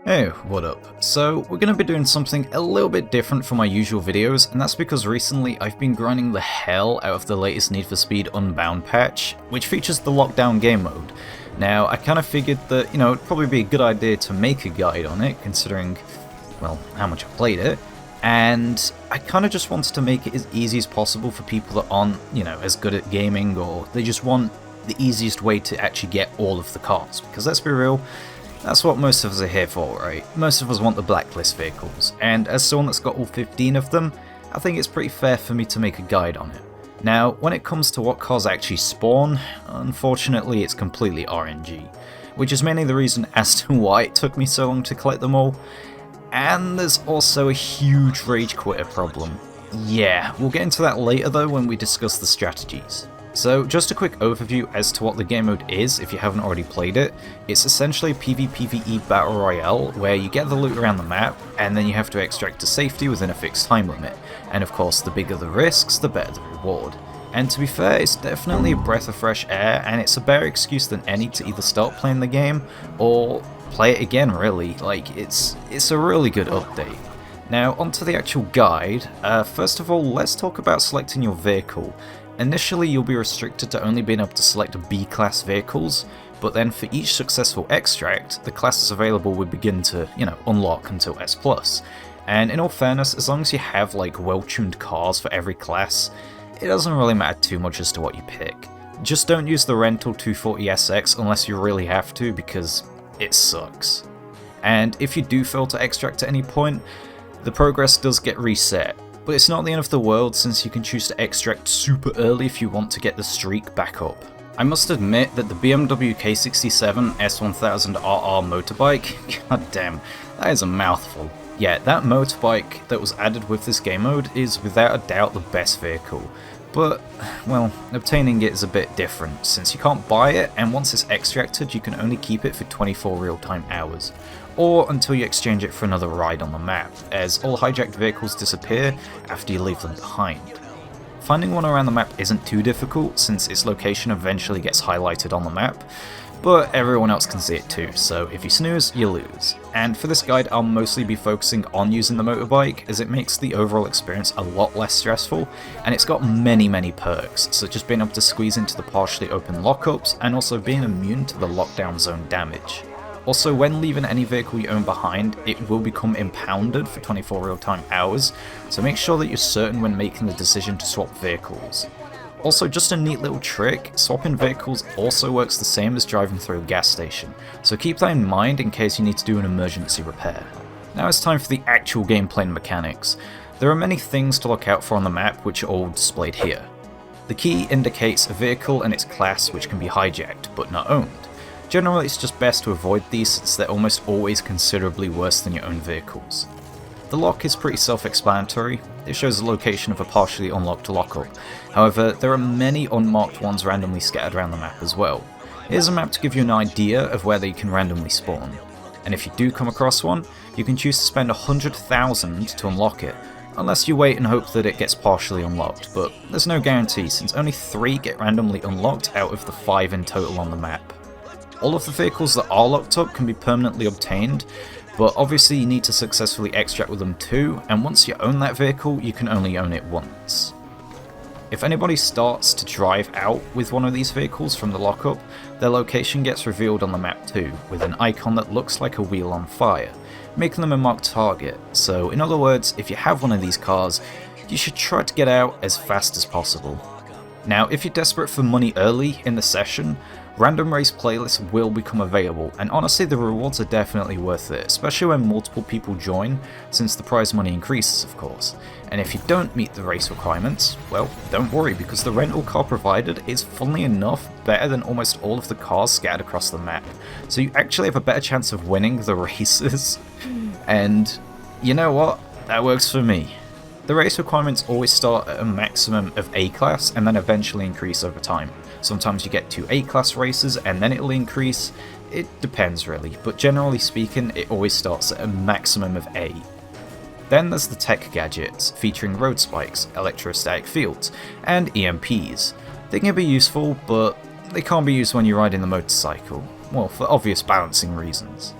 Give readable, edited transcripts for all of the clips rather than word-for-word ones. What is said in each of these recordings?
Hey, what up? So, we're going to be doing something a little bit different from my usual videos, and that's because recently I've been grinding the hell out of the latest Need for Speed Unbound patch, which features the lockdown game mode. Now, I kind of figured that, it'd probably be a good idea to make a guide on it, considering, well, how much I played it, and I kind of just wanted to make it as easy as possible for people that aren't, as good at gaming, or they just want the easiest way to actually get all of the cars, because let's be real, that's what most of us are here for, right? Most of us want the Blacklist vehicles, and as someone that's got all 15 of them, I think it's pretty fair for me to make a guide on it. Now, when it comes to what cars actually spawn, unfortunately it's completely RNG, which is mainly the reason as to why it took me so long to collect them all. And there's also a huge rage quitter problem. Yeah, we'll get into that later though when we discuss the strategies. So just a quick overview as to what the game mode is if you haven't already played it. It's essentially a PvPvE battle royale where you get the loot around the map and then you have to extract to safety within a fixed time limit. And of course the bigger the risks, the better the reward. And to be fair, it's definitely a breath of fresh air, and it's a better excuse than any to either start playing the game or play it again really. Like, it's a really good update. Now onto the actual guide. First of all, let's talk about selecting your vehicle. Initially you'll be restricted to only being able to select B-class vehicles, but then for each successful extract, the classes available will begin to, unlock until S+. And in all fairness, as long as you have like well-tuned cars for every class, it doesn't really matter too much as to what you pick. Just don't use the rental 240SX unless you really have to, because it sucks. And if you do fail to extract at any point, the progress does get reset. But it's not the end of the world, since you can choose to extract super early if you want to get the streak back up. I must admit that the BMW K67 S1000 RR motorbike, god damn, that is a mouthful. Yeah, that motorbike that was added with this game mode is without a doubt the best vehicle. But, well, obtaining it is a bit different, since you can't buy it, and once it's extracted you can only keep it for 24 real-time hours. Or until you exchange it for another ride on the map, as all hijacked vehicles disappear after you leave them behind. Finding one around the map isn't too difficult, since its location eventually gets highlighted on the map, but everyone else can see it too, so if you snooze, you lose. And for this guide I'll mostly be focusing on using the motorbike, as it makes the overall experience a lot less stressful, and it's got many perks, such as being able to squeeze into the partially open lockups, and also being immune to the lockdown zone damage. Also, when leaving any vehicle you own behind, it will become impounded for 24 real-time hours, so make sure that you're certain when making the decision to swap vehicles. Also, just a neat little trick, swapping vehicles also works the same as driving through a gas station, so keep that in mind in case you need to do an emergency repair. Now it's time for the actual gameplay and mechanics. There are many things to look out for on the map, which are all displayed here. The key indicates a vehicle and its class which can be hijacked, but not owned. Generally it's just best to avoid these, since they're almost always considerably worse than your own vehicles. The lock is pretty self-explanatory. It shows the location of a partially unlocked lockup. However, there are many unmarked ones randomly scattered around the map as well. Here's a map to give you an idea of where they can randomly spawn. And if you do come across one, you can choose to spend 100,000 to unlock it, unless you wait and hope that it gets partially unlocked, but there's no guarantee since only 3 get randomly unlocked out of the 5 in total on the map. All of the vehicles that are locked up can be permanently obtained, but obviously you need to successfully extract with them too, and once you own that vehicle, you can only own it once. If anybody starts to drive out with one of these vehicles from the lockup, their location gets revealed on the map too, with an icon that looks like a wheel on fire, making them a marked target. So in other words, if you have one of these cars, you should try to get out as fast as possible. Now, if you're desperate for money early in the session, random race playlists will become available, and honestly the rewards are definitely worth it, especially when multiple people join, since the prize money increases of course. And if you don't meet the race requirements, well, don't worry, because the rental car provided is funnily enough better than almost all of the cars scattered across the map, so you actually have a better chance of winning the races. And you know what? That works for me. The race requirements always start at a maximum of A-class and then eventually increase over time. Sometimes you get 2 A-class races and then it'll increase. It depends really, but generally speaking it always starts at a maximum of A. Then there's the tech gadgets, featuring road spikes, electrostatic fields, and EMPs. They can be useful, but they can't be used when you're riding the motorcycle, well, for obvious balancing reasons.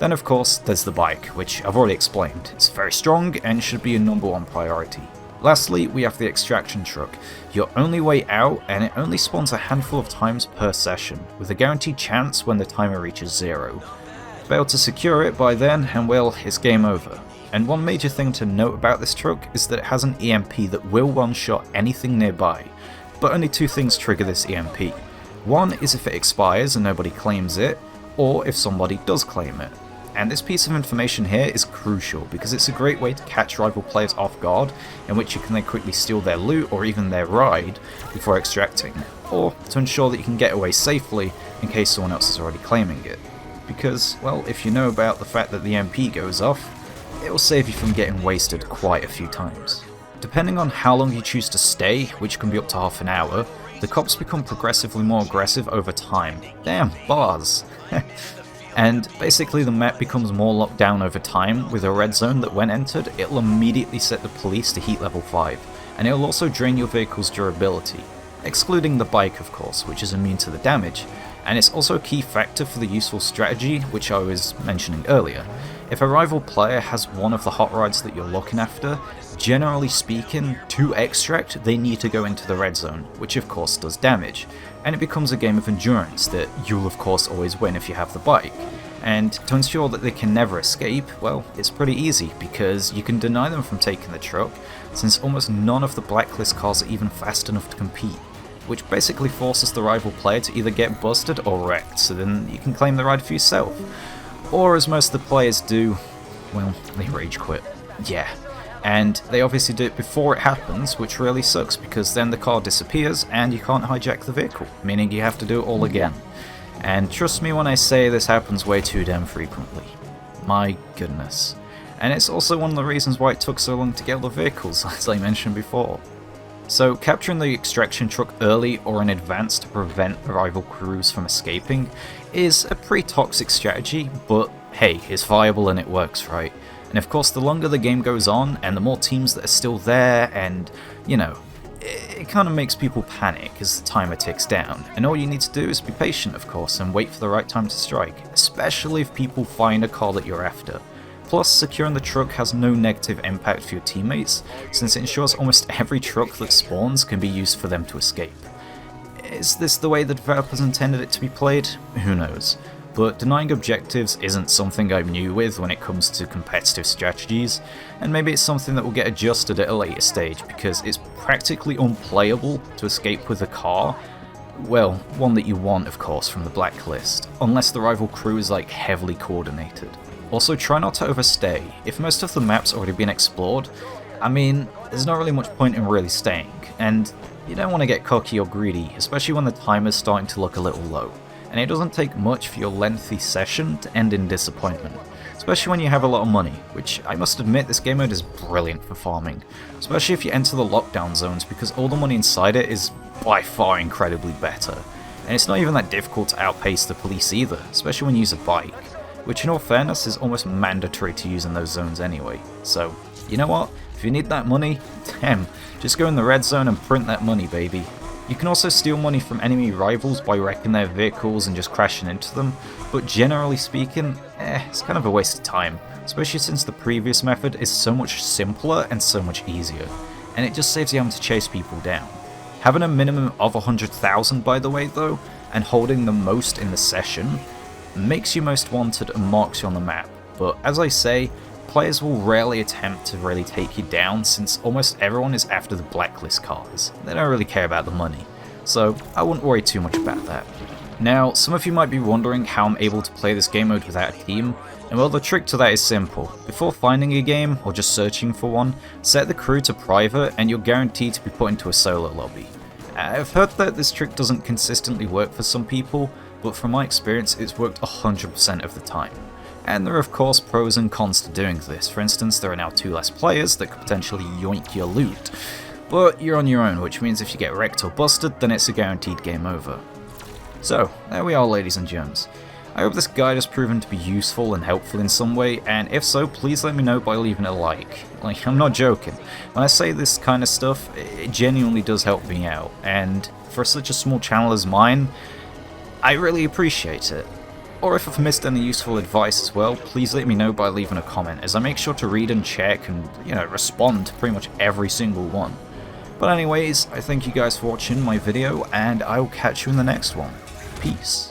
Then of course there's the bike, which I've already explained. It's very strong and should be your #1 priority. Lastly, we have the extraction truck, your only way out, and it only spawns a handful of times per session, with a guaranteed chance when the timer reaches 0. Fail to secure it by then, and well, it's game over. And one major thing to note about this truck is that it has an EMP that will one-shot anything nearby, but only 2 things trigger this EMP. One is if it expires and nobody claims it, or if somebody does claim it. And this piece of information here is crucial because it's a great way to catch rival players off guard, in which you can then quickly steal their loot or even their ride before extracting, or to ensure that you can get away safely in case someone else is already claiming it. Because, well, if you know about the fact that the MP goes off, it will save you from getting wasted quite a few times. Depending on how long you choose to stay, which can be up to half an hour, the cops become progressively more aggressive over time. Damn, bars! And basically the map becomes more locked down over time, with a red zone that when entered, it'll immediately set the police to heat level 5, and it'll also drain your vehicle's durability, excluding the bike of course, which is immune to the damage, and it's also a key factor for the useful strategy, which I was mentioning earlier. If a rival player has one of the hot rides that you're looking after, generally speaking, to extract, they need to go into the red zone, which of course does damage, and it becomes a game of endurance that you'll of course always win if you have the bike. And to ensure that they can never escape, well, it's pretty easy, because you can deny them from taking the truck, since almost none of the Blacklist cars are even fast enough to compete, which basically forces the rival player to either get busted or wrecked, so then you can claim the ride for yourself. Or as most of the players do, well, they rage quit. Yeah. And they obviously do it before it happens, which really sucks because then the car disappears and you can't hijack the vehicle, meaning you have to do it all again. And trust me when I say this happens way too damn frequently. My goodness. And it's also one of the reasons why it took so long to get all the vehicles, as I mentioned before. So capturing the extraction truck early or in advance to prevent rival crews from escaping is a pretty toxic strategy, but hey, it's viable and it works, right? And of course the longer the game goes on and the more teams that are still there, and you know, it kind of makes people panic as the timer ticks down, and all you need to do is be patient of course and wait for the right time to strike, especially if people find a car that you're after. Plus, securing the truck has no negative impact for your teammates, since it ensures almost every truck that spawns can be used for them to escape. Is this the way the developers intended it to be played? Who knows. But denying objectives isn't something I'm new with when it comes to competitive strategies, and maybe it's something that will get adjusted at a later stage because it's practically unplayable to escape with a car. Well, one that you want of course from the Blacklist, unless the rival crew is like heavily coordinated. Also, try not to overstay. If most of the map's already been explored, I mean, there's not really much point in really staying, and you don't want to get cocky or greedy, especially when the timer's starting to look a little low. And it doesn't take much for your lengthy session to end in disappointment, especially when you have a lot of money, which I must admit this game mode is brilliant for farming, especially if you enter the lockdown zones because all the money inside it is by far incredibly better. And it's not even that difficult to outpace the police either, especially when you use a bike, which in all fairness is almost mandatory to use in those zones anyway. So, you know what, if you need that money, damn, just go in the red zone and print that money, baby. You can also steal money from enemy rivals by wrecking their vehicles and just crashing into them, but generally speaking, it's kind of a waste of time, especially since the previous method is so much simpler and so much easier, and it just saves you having to chase people down. Having a minimum of 100,000 by the way though, and holding the most in the session, makes you most wanted and marks you on the map, but as I say, players will rarely attempt to really take you down since almost everyone is after the Blacklist cars. They don't really care about the money, so I wouldn't worry too much about that. Now, some of you might be wondering how I'm able to play this game mode without a team, and well, the trick to that is simple. Before finding a game, or just searching for one, set the crew to private and you're guaranteed to be put into a solo lobby. I've heard that this trick doesn't consistently work for some people, but from my experience it's worked 100% of the time. And there are of course pros and cons to doing this. For instance, there are now 2 less players that could potentially yoink your loot, but you're on your own, which means if you get wrecked or busted, then it's a guaranteed game over. So, there we are ladies and germs. I hope this guide has proven to be useful and helpful in some way, and if so, please let me know by leaving a like. Like, I'm not joking. When I say this kind of stuff, it genuinely does help me out, and for such a small channel as mine, I really appreciate it. Or if I've missed any useful advice as well, please let me know by leaving a comment, as I make sure to read and check and, respond to pretty much every single one. But anyways, I thank you guys for watching my video, and I will catch you in the next one. Peace.